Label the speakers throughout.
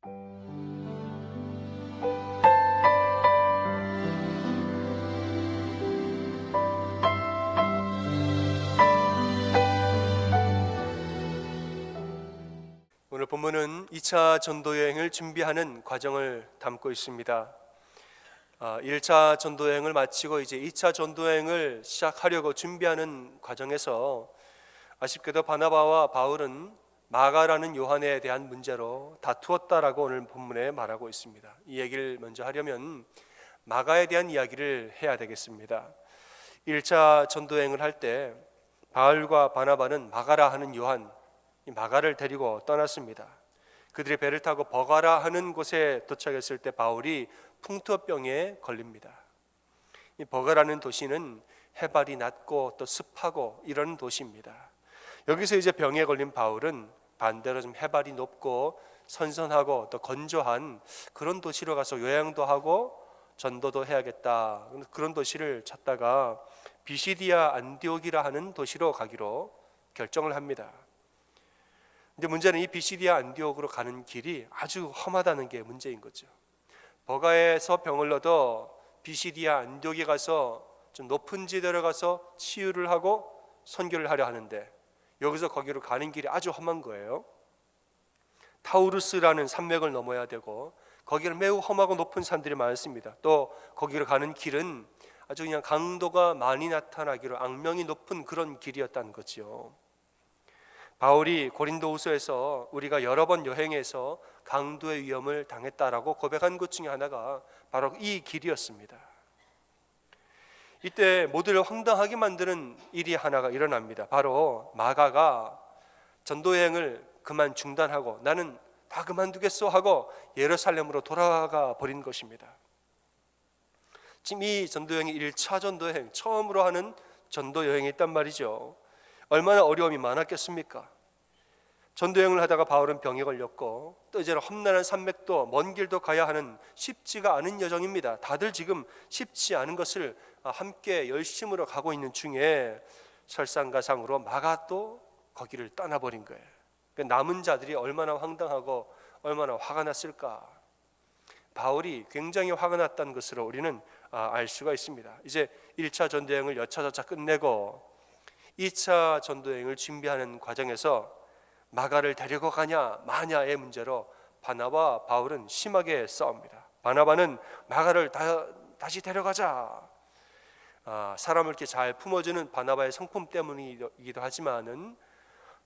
Speaker 1: 오늘 본문은 2차 전도여행을 준비하는 과정을 담고 있습니다. 1차 전도여행을 마치고 이제 2차 전도여행을 시작하려고 준비하는 과정에서 아쉽게도 바나바와 바울은 마가라는 요한에 대한 문제로 다투었다라고 오늘 본문에 말하고 있습니다. 이 얘기를 먼저 하려면 마가에 대한 이야기를 해야 되겠습니다. 1차 전도여행을 할 때 바울과 바나바는 마가라 하는 요한, 이 마가를 데리고 떠났습니다. 그들이 배를 타고 버가라 하는 곳에 도착했을 때 바울이 풍토병에 걸립니다. 이 버가라는 도시는 해발이 낮고 또 습하고 이런 도시입니다. 여기서 이제 병에 걸린 바울은 반대로 좀 해발이 높고 선선하고 또 건조한 그런 도시로 가서 요양도 하고 전도도 해야겠다, 그런 도시를 찾다가 비시디아 안디옥이라 하는 도시로 가기로 결정을 합니다. 근데 문제는 이 비시디아 안디옥으로 가는 길이 아주 험하다는 게 문제인 거죠. 버가에서 병을 얻어 비시디아 안디옥에 가서 좀 높은 지대로 가서 치유를 하고 선교를 하려 하는데 여기서 거기로 가는 길이 아주 험한 거예요. 타우루스라는 산맥을 넘어야 되고 거기는 매우 험하고 높은 산들이 많습니다. 또 거기로 가는 길은 아주 그냥 강도가 많이 나타나기로 악명이 높은 그런 길이었다는 거죠. 바울이 고린도후서에서 우리가 여러 번 여행해서 강도의 위험을 당했다라고 고백한 것 중에 하나가 바로 이 길이었습니다. 이때 모두를 황당하게 만드는 일이 하나가 일어납니다. 바로 마가가 전도여행을 그만 중단하고 나는 다 그만두겠어 하고 예루살렘으로 돌아가 버린 것입니다. 지금 이 전도여행이 1차 전도여행, 처음으로 하는 전도여행이 있단 말이죠. 얼마나 어려움이 많았겠습니까? 전도여행을 하다가 바울은 병에 걸렸고 또 이제는 험난한 산맥도 먼 길도 가야 하는 쉽지가 않은 여정입니다. 다들 지금 쉽지 않은 것을 함께 열심으로 가고 있는 중에 설상가상으로 마가도 거기를 떠나버린 거예요. 남은 자들이 얼마나 황당하고 얼마나 화가 났을까. 바울이 굉장히 화가 났다는 것으로 우리는 알 수가 있습니다. 이제 1차 전도여행을 여차저차 끝내고 2차 전도여행을 준비하는 과정에서 마가를 데리고 가냐 마냐의 문제로 바나바와 바울은 심하게 싸웁니다. 바나바는 마가를 다시 데려가자. 사람을 이렇게 잘 품어주는 바나바의 성품 때문이기도 하지만은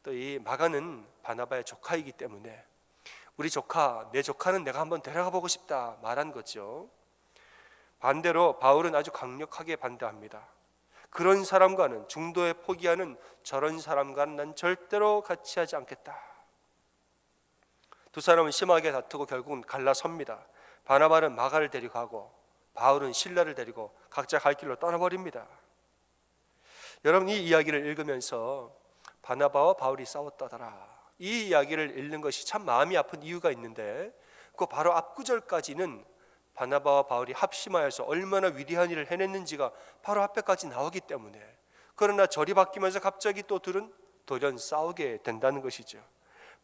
Speaker 1: 또 이 마가는 바나바의 조카이기 때문에 우리 조카, 내 조카는 내가 한번 데려가 보고 싶다 말한 거죠. 반대로 바울은 아주 강력하게 반대합니다. 그런 사람과는, 중도에 포기하는 저런 사람과는 난 절대로 같이 하지 않겠다. 두 사람은 심하게 다투고 결국은 갈라섭니다. 바나바는 마가를 데리고 바울은 실라를 데리고 각자 갈 길로 떠나버립니다. 여러분, 이 이야기를 읽으면서 바나바와 바울이 싸웠다더라, 이 이야기를 읽는 것이 참 마음이 아픈 이유가 있는데 그 바로 앞구절까지는 바나바와 바울이 합심하여서 얼마나 위대한 일을 해냈는지가 바로 앞에까지 나오기 때문에, 그러나 절이 바뀌면서 갑자기 또 둘은 돌연 싸우게 된다는 것이죠.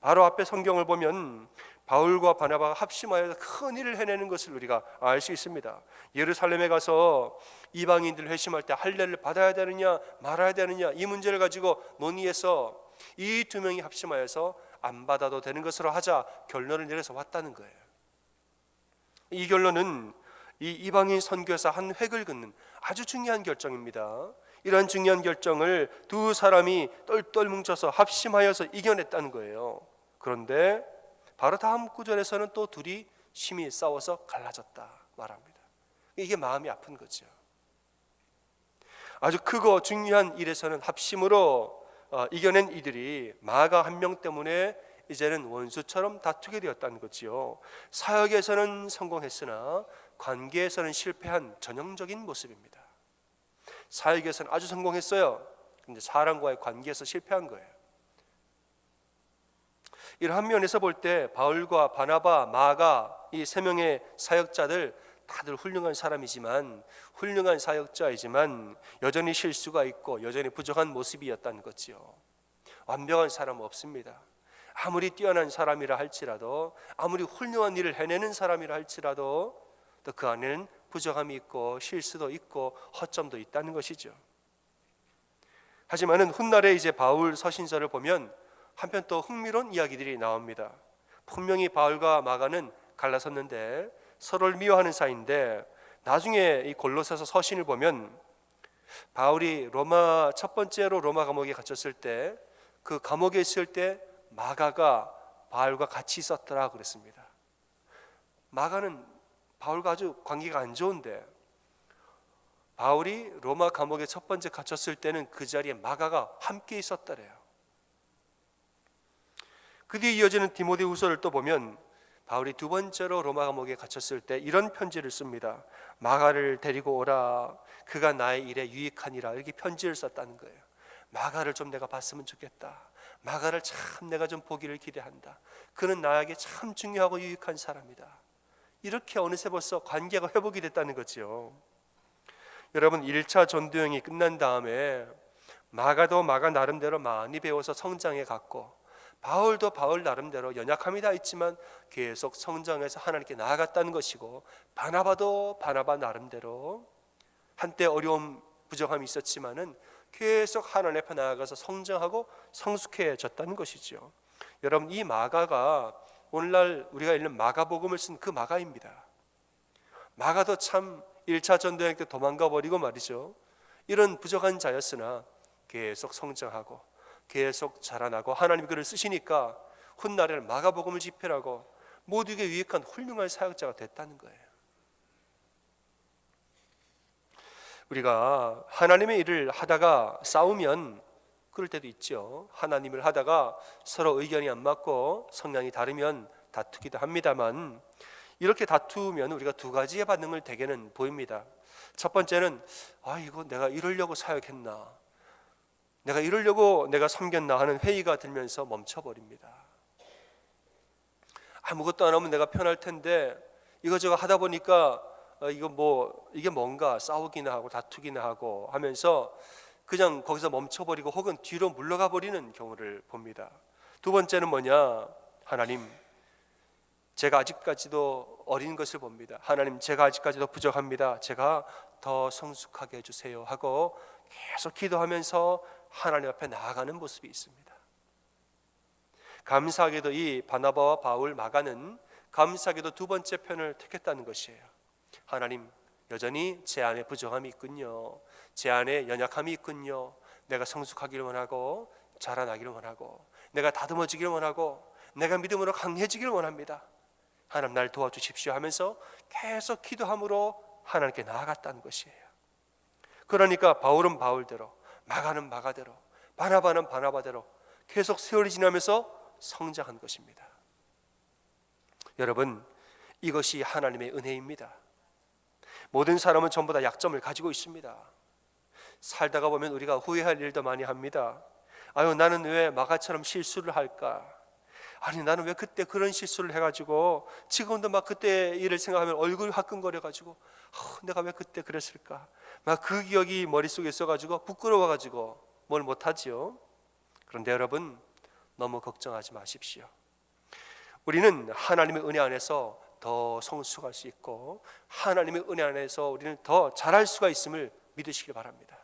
Speaker 1: 바로 앞에 성경을 보면 바울과 바나바가 합심하여서 큰 일을 해내는 것을 우리가 알 수 있습니다. 예루살렘에 가서 이방인들 회심할 때 할례를 받아야 되느냐 말아야 되느냐 이 문제를 가지고 논의해서 이 두 명이 합심하여서 안 받아도 되는 것으로 하자 결론을 내려서 왔다는 거예요. 이 결론은 이 이방인 선교사 한 획을 긋는 아주 중요한 결정입니다. 이러한 중요한 결정을 두 사람이 똘똘 뭉쳐서 합심하여서 이겨냈다는 거예요. 그런데 바로 다음 구절에서는 또 둘이 심히 싸워서 갈라졌다 말합니다. 이게 마음이 아픈 거죠. 아주 크고 중요한 일에서는 합심으로 이겨낸 이들이 마가 한 명 때문에 이제는 원수처럼 다투게 되었다는 거지요. 사역에서는 성공했으나 관계에서는 실패한 전형적인 모습입니다. 사역에서는 아주 성공했어요. 그런데 사람과의 관계에서 실패한 거예요. 이러한 면에서 볼 때 바울과 바나바, 마가 이 세 명의 사역자들 다들 훌륭한 사람이지만, 훌륭한 사역자이지만 여전히 실수가 있고 여전히 부족한 모습이었다는 거지요. 완벽한 사람은 없습니다. 아무리 뛰어난 사람이라 할지라도, 아무리 훌륭한 일을 해내는 사람이라 할지라도 또 그 안에는 부족함이 있고 실수도 있고 허점도 있다는 것이죠. 하지만은 훗날에 이제 바울 서신서를 보면 한편 또 흥미로운 이야기들이 나옵니다. 분명히 바울과 마가는 갈라섰는데 서로를 미워하는 사이인데, 나중에 이 골로새서 서신을 보면 바울이 첫 번째로 로마 감옥에 갇혔을 때, 그 감옥에 있을 때 마가가 바울과 같이 있었더라 그랬습니다. 마가는 바울과 아주 관계가 안 좋은데, 바울이 로마 감옥에 첫 번째 갇혔을 때는 그 자리에 마가가 함께 있었더래요. 그 뒤에 이어지는 디모데후서를 또 보면 바울이 두 번째로 로마 감옥에 갇혔을 때 이런 편지를 씁니다. 마가를 데리고 오라, 그가 나의 일에 유익하니라. 이렇게 편지를 썼다는 거예요. 마가를 좀 내가 봤으면 좋겠다. 마가를 참 내가 좀 보기를 기대한다. 그는 나에게 참 중요하고 유익한 사람이다. 이렇게 어느새 벌써 관계가 회복이 됐다는 거죠. 여러분, 1차 전도여행이 끝난 다음에 마가도 마가 나름대로 많이 배워서 성장해 갔고, 바울도 바울 나름대로 연약함이 다 있지만 계속 성장해서 하나님께 나아갔다는 것이고, 바나바도 바나바 나름대로 한때 어려움 부족함이 있었지만은 계속 하나님 앞에 나아가서 성장하고 성숙해졌다는 것이죠. 여러분, 이 마가가 오늘날 우리가 읽는 마가복음을 쓴 그 마가입니다. 마가도 참 1차 전도여행 때 도망가 버리고 말이죠. 이런 부족한 자였으나 계속 성장하고 계속 자라나고 하나님이 그를 쓰시니까 훗날에는 마가복음을 집필하고 모두에게 유익한 훌륭한 사역자가 됐다는 거예요. 우리가 하나님의 일을 하다가 싸우면 그럴 때도 있죠. 하나님을 하다가 서로 의견이 안 맞고 성향이 다르면 다투기도 합니다만, 이렇게 다투면 우리가 두 가지의 반응을 대개는 보입니다. 첫 번째는 이거 내가 이러려고 사역했나, 내가 이러려고 내가 섬겼나 하는 회의가 들면서 멈춰버립니다. 아무것도 안 하면 내가 편할 텐데 이거저거 하다 보니까 이게 뭔가 싸우기나 하고 다투기나 하고 하면서 그냥 거기서 멈춰버리고 혹은 뒤로 물러가 버리는 경우를 봅니다. 두 번째는 뭐냐, 하나님, 제가 아직까지도 어린 것을 봅니다. 하나님, 제가 아직까지도 부족합니다. 제가 더 성숙하게 해주세요 하고 계속 기도하면서 하나님 앞에 나아가는 모습이 있습니다. 감사하게도 이 바나바와 바울, 마가는 감사하게도 두 번째 편을 택했다는 것이에요. 하나님, 여전히 제 안에 부족함이 있군요. 제 안에 연약함이 있군요. 내가 성숙하기를 원하고 자라나기를 원하고 내가 다듬어지기를 원하고 내가 믿음으로 강해지기를 원합니다. 하나님, 날 도와주십시오 하면서 계속 기도함으로 하나님께 나아갔다는 것이에요. 그러니까 바울은 바울대로, 마가는 마가대로, 바나바는 바나바대로 계속 세월이 지나면서 성장한 것입니다. 여러분, 이것이 하나님의 은혜입니다. 모든 사람은 전부 다 약점을 가지고 있습니다. 살다가 보면 우리가 후회할 일도 많이 합니다. 나는 왜 마가처럼 실수를 할까? 나는 왜 그때 그런 실수를 해가지고 지금도 막 그때 일을 생각하면 얼굴이 화끈거려가지고 내가 왜 그때 그랬을까? 막 그 기억이 머릿속에 있어가지고 부끄러워가지고 뭘 못하지요. 그런데 여러분, 너무 걱정하지 마십시오. 우리는 하나님의 은혜 안에서 더 성숙할 수 있고 하나님의 은혜 안에서 우리는 더 잘할 수가 있음을 믿으시기 바랍니다.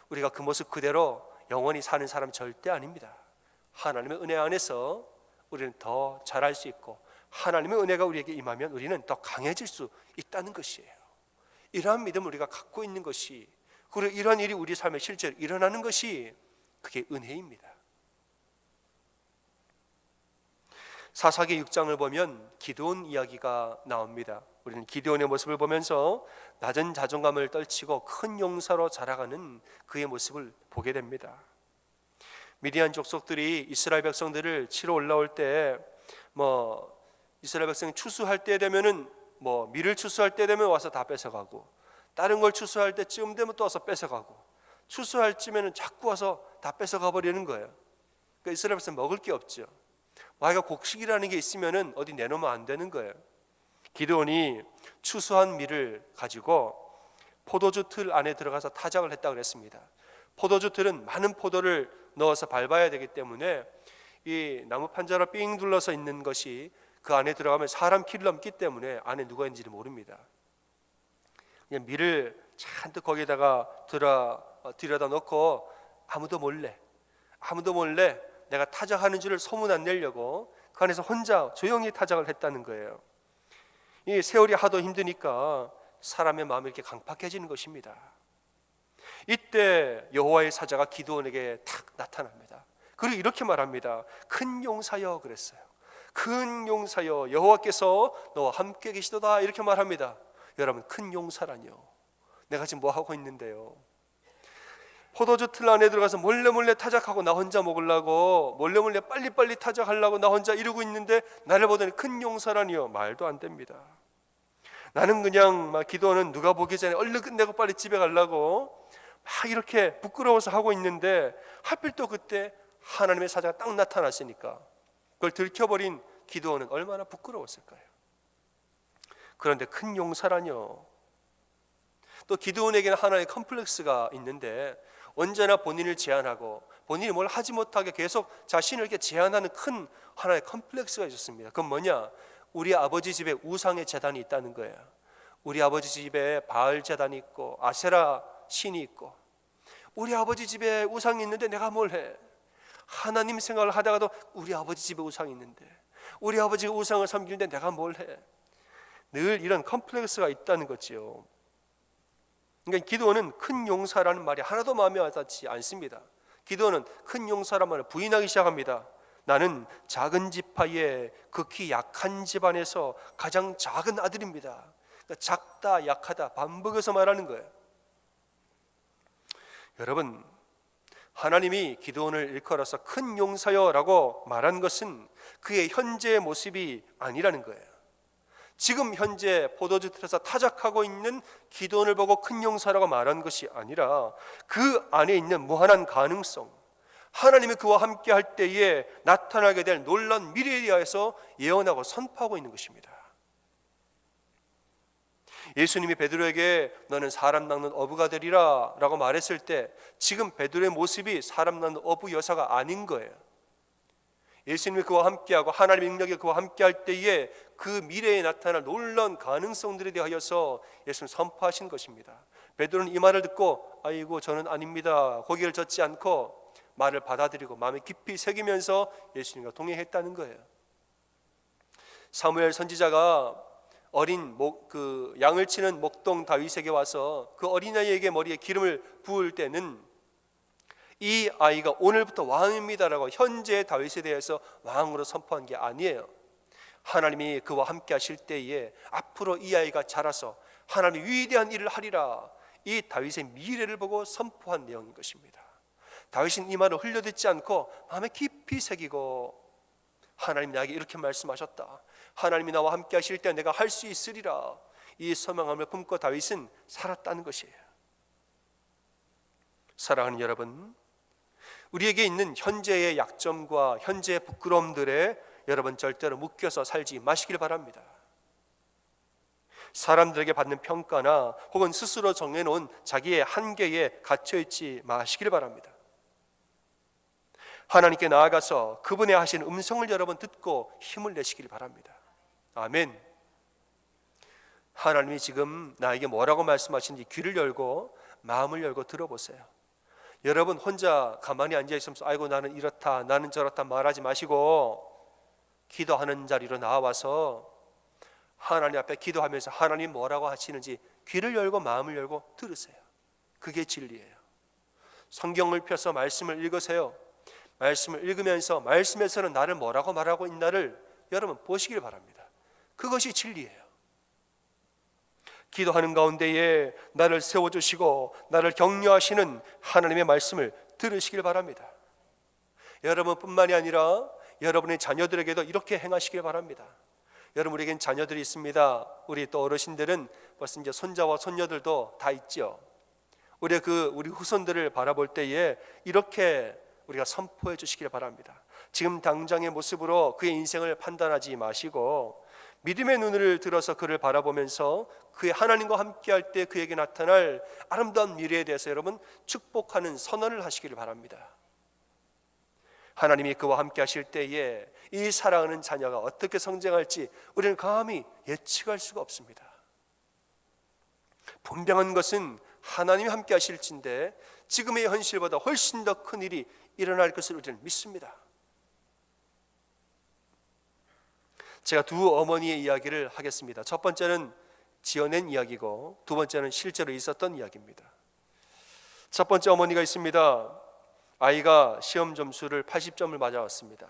Speaker 1: 우리가 그 모습 그대로 영원히 사는 사람 절대 아닙니다. 하나님의 은혜 안에서 우리는 더 잘할 수 있고 하나님의 은혜가 우리에게 임하면 우리는 더 강해질 수 있다는 것이에요. 이러한 믿음을 우리가 갖고 있는 것이, 그리고 이러한 일이 우리 삶에 실제로 일어나는 것이 그게 은혜입니다. 사사기 6장을 보면 기드온 이야기가 나옵니다. 우리는 기드온의 모습을 보면서 낮은 자존감을 떨치고 큰 용사로 자라가는 그의 모습을 보게 됩니다. 미디안 족속들이 이스라엘 백성들을 치러 올라올 때 이스라엘 백성이 추수할 때 되면은 밀을 추수할 때 되면 와서 다 뺏어가고, 다른 걸 추수할 때쯤 되면 또 와서 뺏어가고, 추수할 쯤에는 자꾸 와서 다 뺏어가 버리는 거예요. 그러니까 이스라엘 백성 먹을 게 없죠. 와이가 곡식이라는 게 있으면은 어디 내놓으면 안 되는 거예요. 기드온이 추수한 밀을 가지고 포도주 틀 안에 들어가서 타작을 했다고 그랬습니다. 포도주 틀은 많은 포도를 넣어서 밟아야 되기 때문에 이 나무 판자로 삥 둘러서 있는 것이 그 안에 들어가면 사람 키를 넘기 때문에 안에 누가 있는지를 모릅니다. 그냥 밀을 잔뜩 거기다가 들여다 놓고 아무도 몰래 내가 타작하는 줄을 소문 안 내려고 그 안에서 혼자 조용히 타작을 했다는 거예요. 이 세월이 하도 힘드니까 사람의 마음이 이렇게 강팍해지는 것입니다. 이때 여호와의 사자가 기드온에게 탁 나타납니다. 그리고 이렇게 말합니다. 큰 용사여 그랬어요. 큰 용사여 여호와께서 너와 함께 계시도다 이렇게 말합니다. 여러분, 큰 용사라뇨. 내가 지금 뭐 하고 있는데요? 포도주 틀 안에 들어가서 몰래 타작하고 나 혼자 먹으려고 몰래 빨리 타작하려고 나 혼자 이러고 있는데 나를 보더니 큰 용사라니요. 말도 안 됩니다. 나는 그냥 막 기도는 누가 보기 전에 얼른 끝내고 빨리 집에 가려고 막 이렇게 부끄러워서 하고 있는데 하필 또 그때 하나님의 사자가 딱 나타났으니까 그걸 들켜버린 기도는 얼마나 부끄러웠을까요? 그런데 큰 용사라뇨. 또 기드온에게는 하나의 컴플렉스가 있는데 언제나 본인을 제한하고 본인이 뭘 하지 못하게 계속 자신을 이렇게 제한하는 큰 하나의 컴플렉스가 있었습니다. 그건 뭐냐? 우리 아버지 집에 우상의 제단이 있다는 거예요. 우리 아버지 집에 바알 제단이 있고 아세라 신이 있고 우리 아버지 집에 우상이 있는데 내가 뭘 해? 하나님 생각을 하다가도 우리 아버지 집에 우상이 있는데 우리 아버지가 우상을 섬기는데 내가 뭘 해? 늘 이런 컴플렉스가 있다는 거지요. 그러니까 기드온은 큰 용사라는 말이 하나도 마음에 와닿지 않습니다. 기드온은 큰 용사란 말을 부인하기 시작합니다. 나는 작은 지파의 극히 약한 집안에서 가장 작은 아들입니다. 그러니까 작다 약하다 반복해서 말하는 거예요. 여러분, 하나님이 기드온을 일컬어서 큰 용사여라고 말한 것은 그의 현재의 모습이 아니라는 거예요. 지금 현재 포도주 틀에서 타작하고 있는 기드온을 보고 큰 용사라고 말한 것이 아니라 그 안에 있는 무한한 가능성, 하나님이 그와 함께 할 때에 나타나게 될 놀라운 미래에 대해서 예언하고 선포하고 있는 것입니다. 예수님이 베드로에게 너는 사람 낚는 어부가 되리라 라고 말했을 때 지금 베드로의 모습이 사람 낚는 어부 여사가 아닌 거예요. 예수님이 그와 함께하고 하나님의 능력이 그와 함께할 때에 그 미래에 나타날 놀라운 가능성들에 대하여서 예수님 선포하신 것입니다. 베드로는 이 말을 듣고 아이고 저는 아닙니다 고개를 젓지 않고 말을 받아들이고 마음에 깊이 새기면서 예수님과 동행했다는 거예요. 사무엘 선지자가 어린 양을 치는 목동 다윗에게 와서 그 어린아이에게 머리에 기름을 부을 때는 이 아이가 오늘부터 왕입니다라고 현재 다윗에 대해서 왕으로 선포한 게 아니에요. 하나님이 그와 함께 하실 때에 앞으로 이 아이가 자라서 하나님이 위대한 일을 하리라, 이 다윗의 미래를 보고 선포한 내용인 것입니다. 다윗은 이 말을 흘려듣지 않고 마음에 깊이 새기고 하나님 나에게 이렇게 말씀하셨다, 하나님이 나와 함께 하실 때 내가 할 수 있으리라, 이 소망함을 품고 다윗은 살았다는 것이에요. 사랑하는 여러분, 우리에게 있는 현재의 약점과 현재의 부끄러움들에 여러분 절대로 묶여서 살지 마시길 바랍니다. 사람들에게 받는 평가나 혹은 스스로 정해놓은 자기의 한계에 갇혀있지 마시길 바랍니다. 하나님께 나아가서 그분의 하신 음성을 여러분 듣고 힘을 내시길 바랍니다. 아멘. 하나님이 지금 나에게 뭐라고 말씀하시는지 귀를 열고 마음을 열고 들어보세요. 여러분 혼자 가만히 앉아 있으면서 아이고 나는 이렇다 나는 저렇다 말하지 마시고 기도하는 자리로 나와서 하나님 앞에 기도하면서 하나님 뭐라고 하시는지 귀를 열고 마음을 열고 들으세요. 그게 진리예요. 성경을 펴서 말씀을 읽으세요. 말씀을 읽으면서 말씀에서는 나를 뭐라고 말하고 있나를 여러분 보시길 바랍니다. 그것이 진리예요. 기도하는 가운데에 나를 세워주시고 나를 격려하시는 하나님의 말씀을 들으시길 바랍니다. 여러분뿐만이 아니라 여러분의 자녀들에게도 이렇게 행하시길 바랍니다. 여러분, 우리에겐 자녀들이 있습니다. 우리 또 어르신들은 벌써 이제 손자와 손녀들도 다 있죠. 우리 후손들을 바라볼 때에 이렇게 우리가 선포해 주시길 바랍니다. 지금 당장의 모습으로 그의 인생을 판단하지 마시고 믿음의 눈을 들어서 그를 바라보면서 그의 하나님과 함께할 때 그에게 나타날 아름다운 미래에 대해서 여러분 축복하는 선언을 하시기를 바랍니다. 하나님이 그와 함께 하실 때에 이 사랑하는 자녀가 어떻게 성장할지 우리는 감히 예측할 수가 없습니다. 분명한 것은 하나님이 함께 하실진데 지금의 현실보다 훨씬 더 큰 일이 일어날 것을 우리는 믿습니다. 제가 두 어머니의 이야기를 하겠습니다. 첫 번째는 지어낸 이야기고 두 번째는 실제로 있었던 이야기입니다. 첫 번째 어머니가 있습니다. 아이가 시험 점수를 80점을 맞아왔습니다.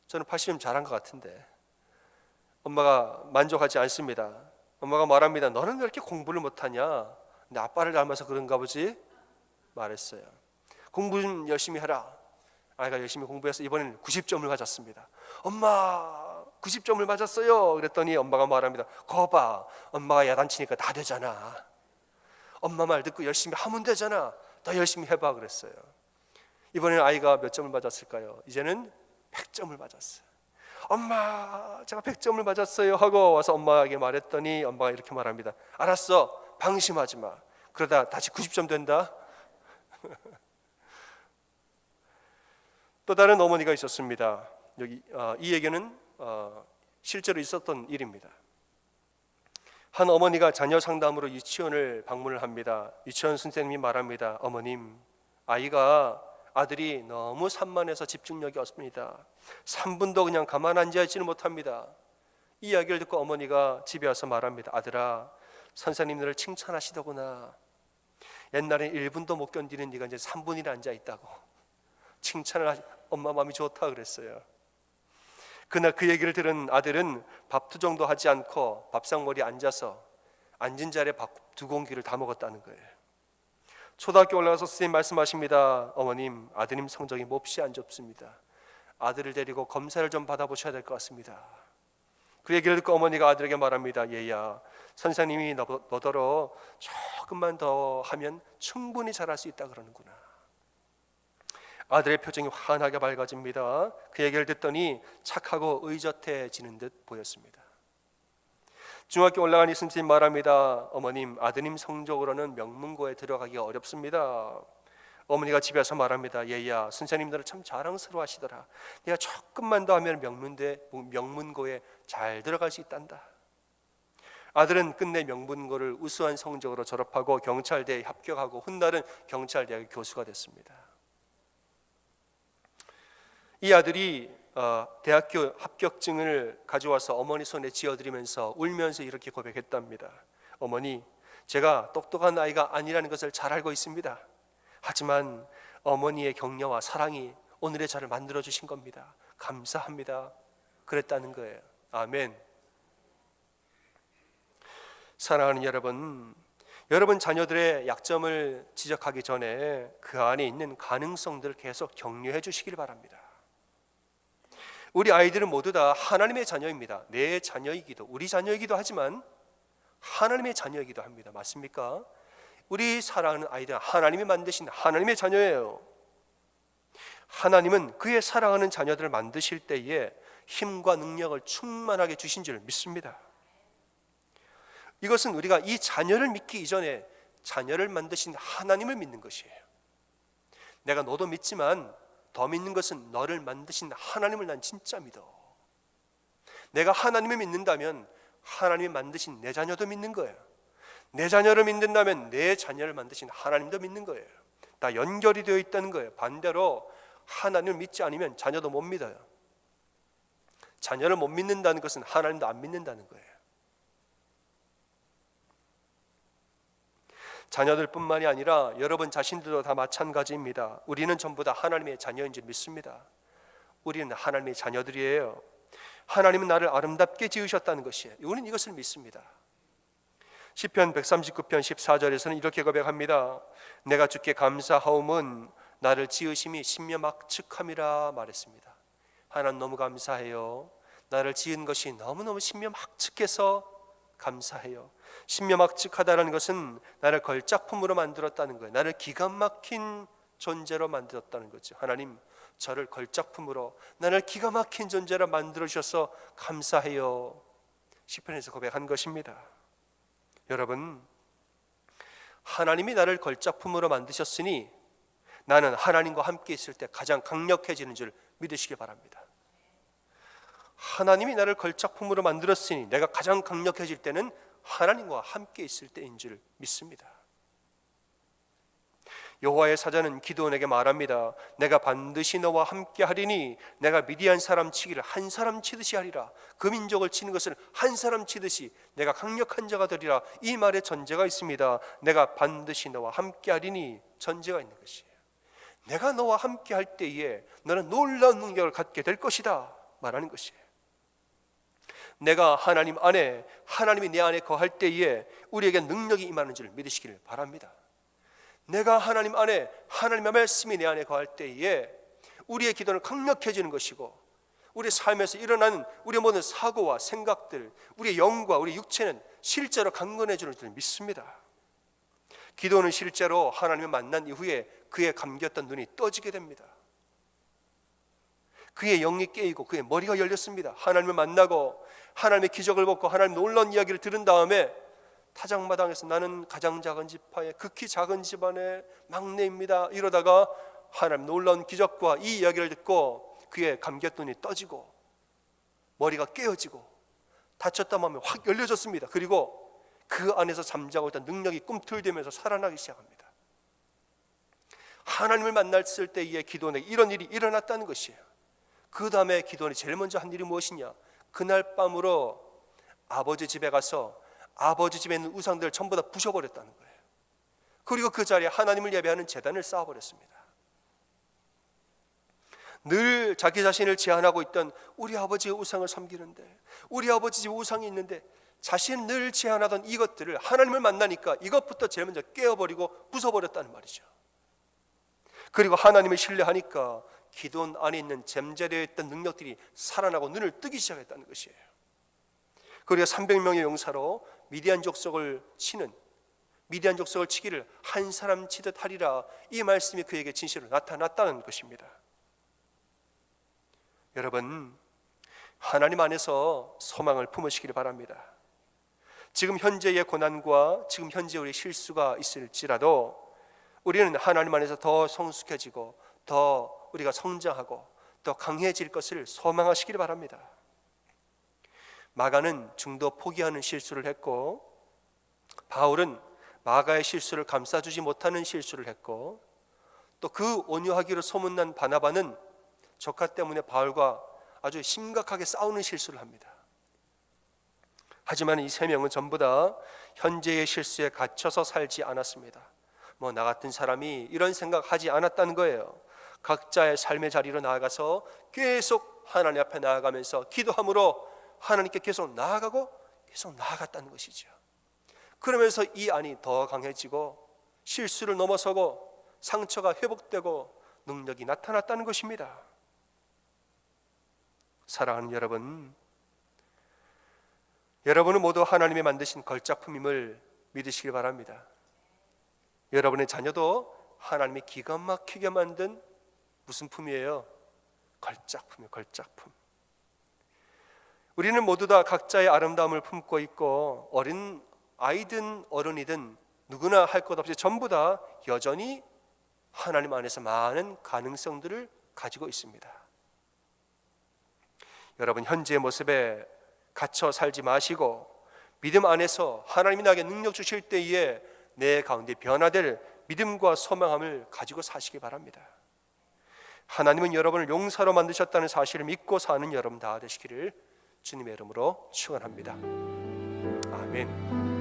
Speaker 1: 저는 80점 잘한 것 같은데 엄마가 만족하지 않습니다. 엄마가 말합니다. 너는 왜 이렇게 공부를 못하냐? 내 아빠를 닮아서 그런가 보지? 말했어요. 공부 좀 열심히 해라. 아이가 열심히 공부해서 이번에는 90점을 맞았습니다. 엄마 90점을 맞았어요. 그랬더니 엄마가 말합니다. 거봐, 엄마가 야단치니까 다 되잖아. 엄마 말 듣고 열심히 하면 되잖아. 더 열심히 해봐 그랬어요. 이번에는 아이가 몇 점을 맞았을까요? 이제는 100점을 맞았어요. 엄마 제가 100점을 맞았어요 하고 와서 엄마에게 말했더니 엄마가 이렇게 말합니다. 알았어, 방심하지 마. 그러다 다시 90점 된다. 또 다른 어머니가 있었습니다. 여기 이 얘기는 실제로 있었던 일입니다. 한 어머니가 자녀 상담으로 유치원을 방문을 합니다. 유치원 선생님이 말합니다. 어머님, 아들이 너무 산만해서 집중력이 없습니다. 3분도 그냥 가만 앉아있지는 못합니다. 이 이야기를 듣고 어머니가 집에 와서 말합니다. 아들아, 선생님 너를 칭찬하시더구나. 옛날엔 1분도 못 견디는 네가 이제 3분이나 앉아있다고 칭찬을 하시. 엄마 마음이 좋다 그랬어요. 그날 그 얘기를 들은 아들은 밥도 정도 하지 않고 밥상머리에 앉아서 앉은 자리에 밥 2공기를 다 먹었다는 거예요. 초등학교 올라가서 선생님 말씀하십니다. 어머님, 아드님 성적이 몹시 안 좋습니다. 아들을 데리고 검사를 좀 받아보셔야 될 것 같습니다. 그 얘기를 듣고 어머니가 아들에게 말합니다. 얘야, 선생님이 너더러 조금만 더 하면 충분히 잘할 수 있다 그러는구나. 아들의 표정이 환하게 밝아집니다. 그 얘기를 듣더니 착하고 의젓해지는 듯 보였습니다. 중학교 올라가니 선생님 말합니다. 어머님, 아드님 성적으로는 명문고에 들어가기가 어렵습니다. 어머니가 집에서 말합니다. 얘야, 선생님들은 참 자랑스러워 하시더라. 내가 조금만 더 하면 명문고에 잘 들어갈 수 있단다. 아들은 끝내 명문고를 우수한 성적으로 졸업하고 경찰대에 합격하고 훗날은 경찰대학 교수가 됐습니다. 이 아들이 대학교 합격증을 가져와서 어머니 손에 쥐어드리면서 울면서 이렇게 고백했답니다. 어머니, 제가 똑똑한 아이가 아니라는 것을 잘 알고 있습니다. 하지만 어머니의 격려와 사랑이 오늘의 저를 만들어주신 겁니다. 감사합니다. 그랬다는 거예요. 아멘. 사랑하는 여러분 자녀들의 약점을 지적하기 전에 그 안에 있는 가능성들을 계속 격려해 주시길 바랍니다. 우리 아이들은 모두 다 하나님의 자녀입니다. 내 자녀이기도, 우리 자녀이기도 하지만 하나님의 자녀이기도 합니다. 맞습니까? 우리 사랑하는 아이들은 하나님이 만드신 하나님의 자녀예요. 하나님은 그의 사랑하는 자녀들을 만드실 때에 힘과 능력을 충만하게 주신 줄 믿습니다. 이것은 우리가 이 자녀를 믿기 이전에 자녀를 만드신 하나님을 믿는 것이에요. 내가 너도 믿지만 더 믿는 것은 너를 만드신 하나님을 난 진짜 믿어. 내가 하나님을 믿는다면 하나님이 만드신 내 자녀도 믿는 거예요. 내 자녀를 믿는다면 내 자녀를 만드신 하나님도 믿는 거예요. 다 연결이 되어 있다는 거예요. 반대로 하나님을 믿지 않으면 자녀도 못 믿어요. 자녀를 못 믿는다는 것은 하나님도 안 믿는다는 거예요. 자녀들뿐만이 아니라 여러분 자신들도 다 마찬가지입니다. 우리는 전부 다 하나님의 자녀인 줄 믿습니다. 우리는 하나님의 자녀들이에요. 하나님은 나를 아름답게 지으셨다는 것이에요. 우리는 이것을 믿습니다. 시편 139편 14절에서는 이렇게 고백합니다. 내가 주께 감사하옴은 나를 지으심이 신묘막측함이라 말했습니다. 하나님 너무 감사해요. 나를 지은 것이 너무너무 신묘막측해서 감사해요. 신묘막측하다라는 것은 나를 걸작품으로 만들었다는 거예요. 나를 기가 막힌 존재로 만들었다는 거죠. 하나님, 저를 걸작품으로 나를 기가 막힌 존재로 만들어 주셔서 감사해요. 시편에서 고백한 것입니다. 여러분, 하나님이 나를 걸작품으로 만드셨으니 나는 하나님과 함께 있을 때 가장 강력해지는 줄 믿으시기 바랍니다. 하나님이 나를 걸작품으로 만들었으니 내가 가장 강력해질 때는 하나님과 함께 있을 때인 줄 믿습니다. 여호와의 사자는 기드온에게 말합니다. 내가 반드시 너와 함께 하리니 내가 미디안 사람 치기를 한 사람 치듯이 하리라. 그 민족을 치는 것을 한 사람 치듯이 내가 강력한 자가 되리라. 이 말에 전제가 있습니다. 내가 반드시 너와 함께 하리니 전제가 있는 것이에요. 내가 너와 함께 할 때에 너는 놀라운 능력을 갖게 될 것이다 말하는 것이에요. 내가 하나님 안에, 하나님이 내 안에 거할 때에 우리에게 능력이 임하는 줄 믿으시기를 바랍니다. 내가 하나님 안에, 하나님의 말씀이 내 안에 거할 때에 우리의 기도는 강력해지는 것이고, 우리 삶에서 일어나는 우리의 모든 사고와 생각들, 우리의 영과 우리 육체는 실제로 강건해지는 줄 믿습니다. 기도는 실제로 하나님을 만난 이후에 그의 감겼던 눈이 떠지게 됩니다. 그의 영이 깨이고 그의 머리가 열렸습니다. 하나님을 만나고 하나님의 기적을 보고 하나님 놀라운 이야기를 들은 다음에 타작마당에서 나는 가장 작은 지파의 극히 작은 집안의 막내입니다 이러다가 하나님 놀라운 기적과 이 이야기를 듣고 그의 감겼던 눈이 떠지고 머리가 깨어지고 다쳤던 마음이 확 열려졌습니다. 그리고 그 안에서 잠자고 있던 능력이 꿈틀대면서 살아나기 시작합니다. 하나님을 만났을 때의 기도원에게 이런 일이 일어났다는 것이에요. 그 다음에 기도원이 제일 먼저 한 일이 무엇이냐? 그날 밤으로 아버지 집에 가서 아버지 집에 있는 우상들을 전부 다 부셔버렸다는 거예요. 그리고 그 자리에 하나님을 예배하는 제단을 쌓아버렸습니다. 늘 자기 자신을 제한하고 있던 우리 아버지의 우상을 섬기는데, 우리 아버지 집 우상이 있는데 자신을 늘 제한하던 이것들을 하나님을 만나니까 이것부터 제일 먼저 깨어버리고 부숴버렸다는 말이죠. 그리고 하나님을 신뢰하니까 기도원 안에 있는 잠재되어 있던 능력들이 살아나고 눈을 뜨기 시작했다는 것이에요. 그리고 300명의 용사로 미디안 족속을 치는, 미디안 족속을 치기를 한 사람 치듯 하리라, 이 말씀이 그에게 진실로 나타났다는 것입니다. 여러분, 하나님 안에서 소망을 품으시기를 바랍니다. 지금 현재의 고난과 지금 현재 우리의 실수가 있을지라도 우리는 하나님 안에서 더 성숙해지고 더 우리가 성장하고 더 강해질 것을 소망하시기를 바랍니다. 마가는 중도 포기하는 실수를 했고, 바울은 마가의 실수를 감싸주지 못하는 실수를 했고, 또 그 온유하기로 소문난 바나바는 조카 때문에 바울과 아주 심각하게 싸우는 실수를 합니다. 하지만 이 세 명은 전부 다 현재의 실수에 갇혀서 살지 않았습니다. 나 같은 사람이 이런 생각하지 않았다는 거예요. 각자의 삶의 자리로 나아가서 계속 하나님 앞에 나아가면서 기도함으로 하나님께 계속 나아가고 계속 나아갔다는 것이죠. 그러면서 이 안이 더 강해지고 실수를 넘어서고 상처가 회복되고 능력이 나타났다는 것입니다. 사랑하는 여러분, 여러분은 모두 하나님이 만드신 걸작품임을 믿으시길 바랍니다. 여러분의 자녀도 하나님이 기가 막히게 만든 무슨 품이에요? 걸작품이에요. 걸작품. 우리는 모두 다 각자의 아름다움을 품고 있고, 어린 아이든 어른이든 누구나 할 것 없이 전부 다 여전히 하나님 안에서 많은 가능성들을 가지고 있습니다. 여러분, 현재의 모습에 갇혀 살지 마시고 믿음 안에서 하나님이 나에게 능력 주실 때에 내 가운데 변화될 믿음과 소망함을 가지고 사시기 바랍니다. 하나님은 여러분을 용사로 만드셨다는 사실을 믿고 사는 여러분 다 되시기를 주님의 이름으로 축원합니다. 아멘.